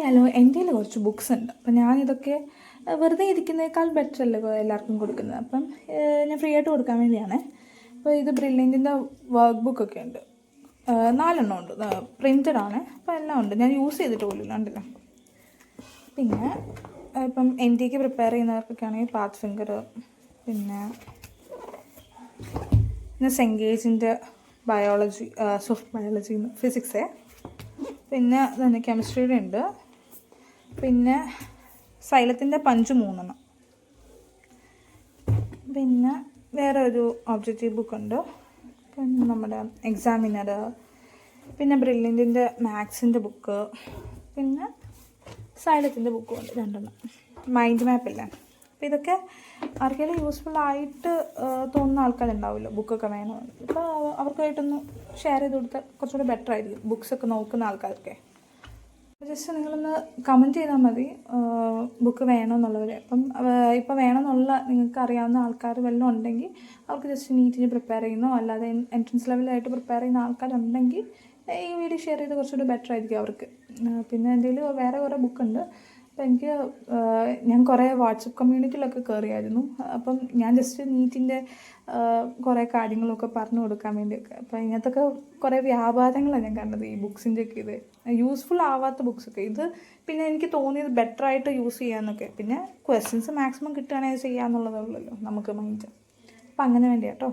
Hello, എൻ്റെ കയ്യിൽ കുറച്ച് ബുക്സ് ഉണ്ട്. അപ്പം ഞാനിതൊക്കെ വെറുതെ ഇരിക്കുന്നതിനേക്കാൾ ബെറ്റർ അല്ലേ എല്ലാവർക്കും കൊടുക്കുന്നത്. അപ്പം ഞാൻ ഫ്രീ ആയിട്ട് കൊടുക്കാൻ വേണ്ടിയാണ്. അപ്പോൾ ഇത് ബ്രില്യൻറ്റിൻ്റെ വർക്ക് ബുക്കൊക്കെ ഉണ്ട്, 4 ഉണ്ട്, പ്രിൻറ്റഡ് ആണ്. അപ്പോൾ എല്ലാം ഉണ്ട്, ഞാൻ യൂസ് ചെയ്തിട്ട് പോലും ഉണ്ടല്ലോ. പിന്നെ ഇപ്പം എൻ ടിക്ക് പ്രിപ്പയർ ചെയ്യുന്നവർക്കൊക്കെ ആണെങ്കിൽ പാത്ത് ഫിംഗർ, പിന്നെ സെങ്കേജിൻ്റെ ബയോളജി, സോഫ്റ്റ് ബയോളജി, ഫിസിക്സ്, പിന്നെ തന്നെ കെമിസ്ട്രിയുടെ ഉണ്ട്, പിന്നെ സൈലത്തിൻ്റെ പഞ്ച് 3, പിന്നെ വേറെ ഒരു ഒബ്ജക്റ്റീവ് ബുക്കുണ്ട്, പിന്നെ നമ്മുടെ എക്സാമിനർ, പിന്നെ ബ്രില്യൻറ്റിൻ്റെ മാത്സിൻ്റെ ബുക്ക്, പിന്നെ സൈലത്തിൻ്റെ ബുക്കും ഉണ്ട് 2, മൈൻഡ് മാപ്പില്ലേ. അപ്പോൾ ഇതൊക്കെ ആർക്കെങ്കിലും യൂസ്ഫുൾ ആയിട്ട് തോന്നുന്ന ആൾക്കാരുണ്ടാവുമല്ലോ, ബുക്കൊക്കെ വേണമെന്ന്. അപ്പോൾ അവർക്കായിട്ടൊന്ന് ഷെയർ ചെയ്ത് കൊടുത്താൽ കുറച്ചുകൂടി ബെറ്റർ ആയിരിക്കും, ബുക്സൊക്കെ നോക്കുന്ന ആൾക്കാർക്ക്. ജസ്റ്റ് നിങ്ങളൊന്ന് കമൻറ്റ് ചെയ്താൽ മതി ബുക്ക് വേണമെന്നുള്ളവർ. അപ്പം ഇപ്പോൾ വേണമെന്നുള്ള നിങ്ങൾക്ക് അറിയാവുന്ന ആൾക്കാർ വല്ലതും ഉണ്ടെങ്കിൽ അവർക്ക് ജസ്റ്റ് നീറ്റിന് പ്രിപ്പയർ ചെയ്യുന്നോ അല്ലാതെ എൻട്രൻസ് ലെവലായിട്ട് പ്രിപ്പയർ ചെയ്യുന്ന ആൾക്കാരുണ്ടെങ്കിൽ ഈ വീഡിയോ ഷെയർ ചെയ്ത് കുറച്ചുകൂടി ബെറ്റർ ആയിരിക്കും അവർക്ക്. പിന്നെ എൻ്റെ കയ്യിൽ വേറെ കുറേ ബുക്കുണ്ട്. അപ്പോൾ ഞാൻ കുറേ വാട്സപ്പ് കമ്മ്യൂണിറ്റിയിലൊക്കെ കയറിയായിരുന്നു. അപ്പം ഞാൻ ജസ്റ്റ് നീറ്റിൻ്റെ കുറേ കാര്യങ്ങളൊക്കെ പറഞ്ഞു കൊടുക്കാൻ വേണ്ടിയൊക്കെ. അപ്പോൾ ഇങ്ങനത്തൊക്കെ കുറേ വ്യാപാരങ്ങളാണ് ഞാൻ കണ്ടത്, ഈ ബുക്സിൻ്റെയൊക്കെ. ഇത് യൂസ്ഫുൾ ആവാത്ത ബുക്സൊക്കെ ഇത് പിന്നെ എനിക്ക് തോന്നിയത് ബെറ്ററായിട്ട് യൂസ് ചെയ്യാമെന്നൊക്കെ. പിന്നെ ക്വസ്റ്റ്യൻസ് മാക്സിമം കിട്ടുകയാണെങ്കിൽ ചെയ്യാമെന്നുള്ളതേ ഉള്ളല്ലോ നമുക്ക് മൈൻഡ്. അപ്പം അങ്ങനെ വേണ്ടിയാട്ടോ.